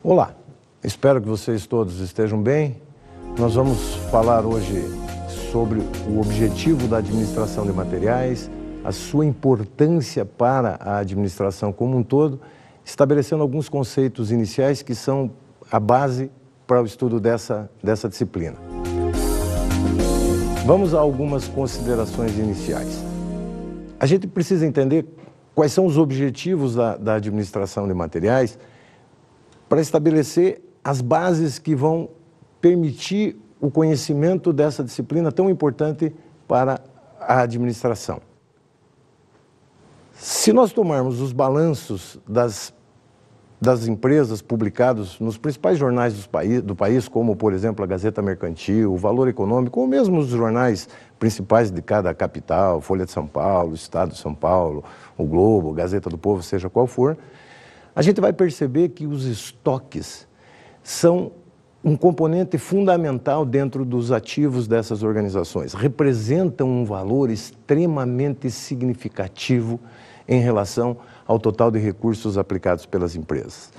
Olá, espero que vocês todos estejam bem. Nós vamos falar hoje sobre o objetivo da administração de materiais, a sua importância para a administração como um todo, estabelecendo alguns conceitos iniciais que são a base para o estudo dessa disciplina. Vamos a algumas considerações iniciais. A gente precisa entender quais são os objetivos da administração de materiais para estabelecer as bases que vão permitir o conhecimento dessa disciplina tão importante para a administração. Se nós tomarmos os balanços das empresas publicados nos principais jornais do país, como, por exemplo, a Gazeta Mercantil, o Valor Econômico, ou mesmo os jornais principais de cada capital, Folha de São Paulo, Estado de São Paulo, o Globo, Gazeta do Povo, seja qual for, a gente vai perceber que os estoques são um componente fundamental dentro dos ativos dessas organizações. Representam um valor extremamente significativo em relação ao total de recursos aplicados pelas empresas.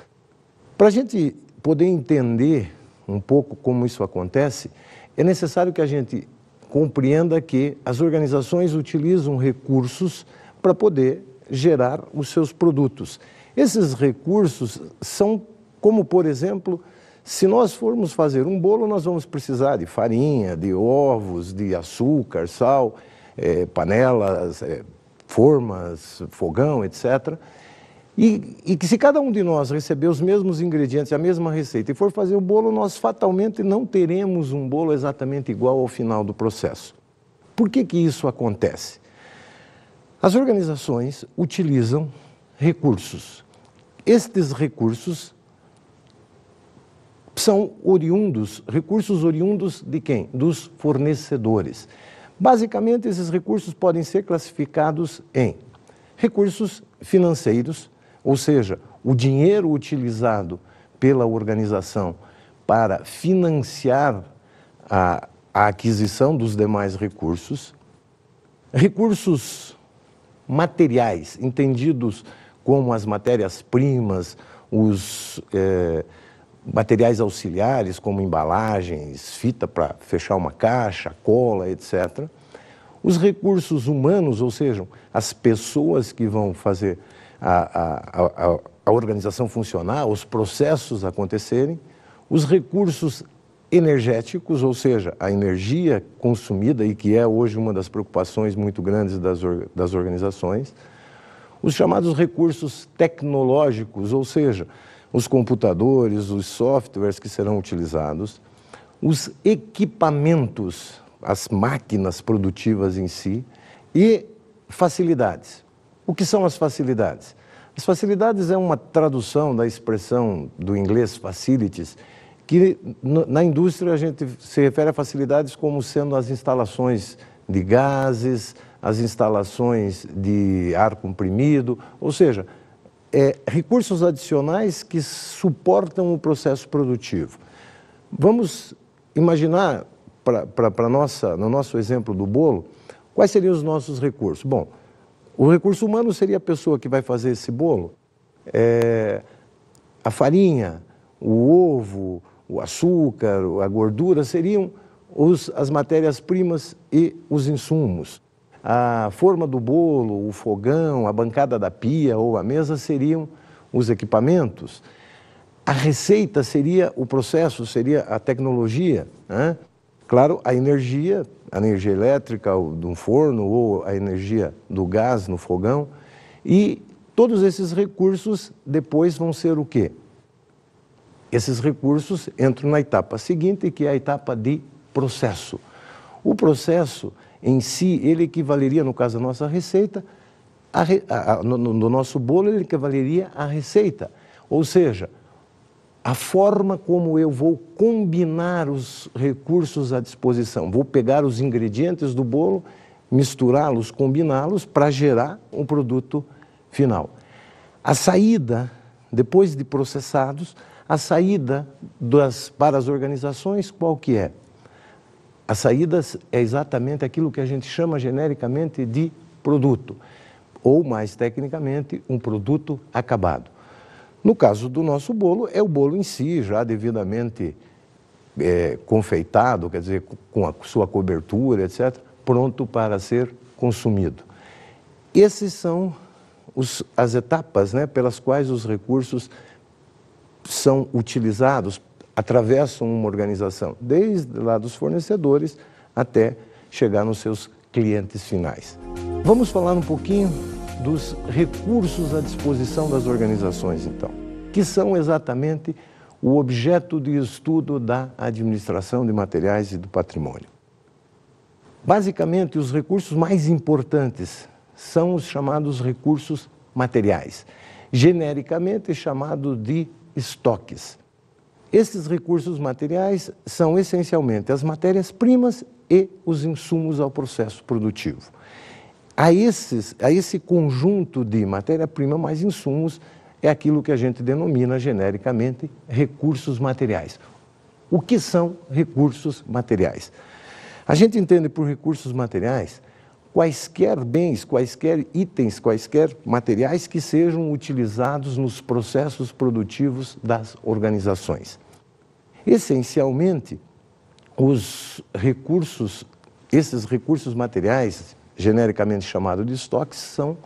Para a gente poder entender um pouco como isso acontece, é necessário que a gente compreenda que as organizações utilizam recursos para poder gerar os seus produtos. Esses recursos são como, por exemplo, se nós formos fazer um bolo, nós vamos precisar de farinha, de ovos, de açúcar, sal, panelas, formas, fogão, etc. E que se cada um de nós receber os mesmos ingredientes, a mesma receita, e for fazer o bolo, nós fatalmente não teremos um bolo exatamente igual ao final do processo. Por que isso acontece? As organizações utilizam recursos. Estes recursos são recursos oriundos de quem? Dos fornecedores. Basicamente, esses recursos podem ser classificados em recursos financeiros, ou seja, o dinheiro utilizado pela organização para financiar a aquisição dos demais recursos, recursos materiais, entendidos como as matérias-primas, os materiais auxiliares, como embalagens, fita para fechar uma caixa, cola, etc. Os recursos humanos, ou seja, as pessoas que vão fazer a organização funcionar, os processos acontecerem, os recursos energéticos, ou seja, a energia consumida e que é hoje uma das preocupações muito grandes das organizações, os chamados recursos tecnológicos, ou seja, os computadores, os softwares que serão utilizados, os equipamentos, as máquinas produtivas em si e facilidades. O que são as facilidades? As facilidades é uma tradução da expressão do inglês facilities, que na indústria a gente se refere a facilidades como sendo as instalações de gases, as instalações de ar comprimido, ou seja, recursos adicionais que suportam o processo produtivo. Vamos imaginar, no nosso exemplo do bolo, quais seriam os nossos recursos? Bom, o recurso humano seria a pessoa que vai fazer esse bolo, a farinha, o ovo, o açúcar, a gordura seriam as matérias-primas e os insumos. A forma do bolo, o fogão, a bancada da pia ou a mesa seriam os equipamentos. A receita seria o processo, seria a tecnologia, né? Claro, a energia elétrica de um forno ou a energia do gás no fogão. E todos esses recursos depois vão ser o quê? Esses recursos entram na etapa seguinte, que é a etapa de processo. O processo em si, ele equivaleria, no caso da nossa receita, no nosso bolo, ele equivaleria à receita. Ou seja, a forma como eu vou combinar os recursos à disposição. Vou pegar os ingredientes do bolo, misturá-los, combiná-los para gerar um produto final. A saída, depois de processados, a saída para as organizações, qual que é? A saída é exatamente aquilo que a gente chama genericamente de produto, ou mais tecnicamente, um produto acabado. No caso do nosso bolo, é o bolo em si, já devidamente confeitado, quer dizer, com a sua cobertura, etc., pronto para ser consumido. Essas são as etapas, né, pelas quais os recursos são utilizados, atravessam uma organização, desde lá dos fornecedores até chegar nos seus clientes finais. Vamos falar um pouquinho dos recursos à disposição das organizações, então, que são exatamente o objeto de estudo da administração de materiais e do patrimônio. Basicamente, os recursos mais importantes são os chamados recursos materiais, genericamente chamados de estoques. Esses recursos materiais são essencialmente as matérias-primas e os insumos ao processo produtivo. A esse conjunto de matéria-prima mais insumos é aquilo que a gente denomina genericamente recursos materiais. O que são recursos materiais? A gente entende por recursos materiais quaisquer bens, quaisquer itens, quaisquer materiais que sejam utilizados nos processos produtivos das organizações. Essencialmente, esses recursos materiais, genericamente chamados de estoques, são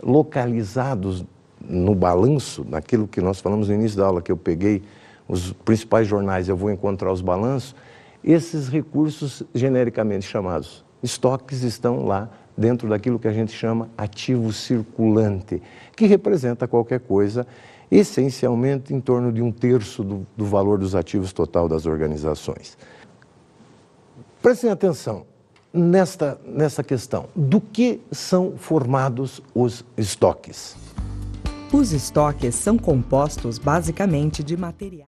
localizados no balanço, naquilo que nós falamos no início da aula, que eu peguei os principais jornais, eu vou encontrar os balanços. Esses recursos, genericamente chamados estoques, estão lá dentro daquilo que a gente chama ativo circulante, que representa qualquer coisa, essencialmente em torno de 1/3 do valor dos ativos total das organizações. Prestem atenção nessa questão. Do que são formados os estoques? Os estoques são compostos basicamente de materiais.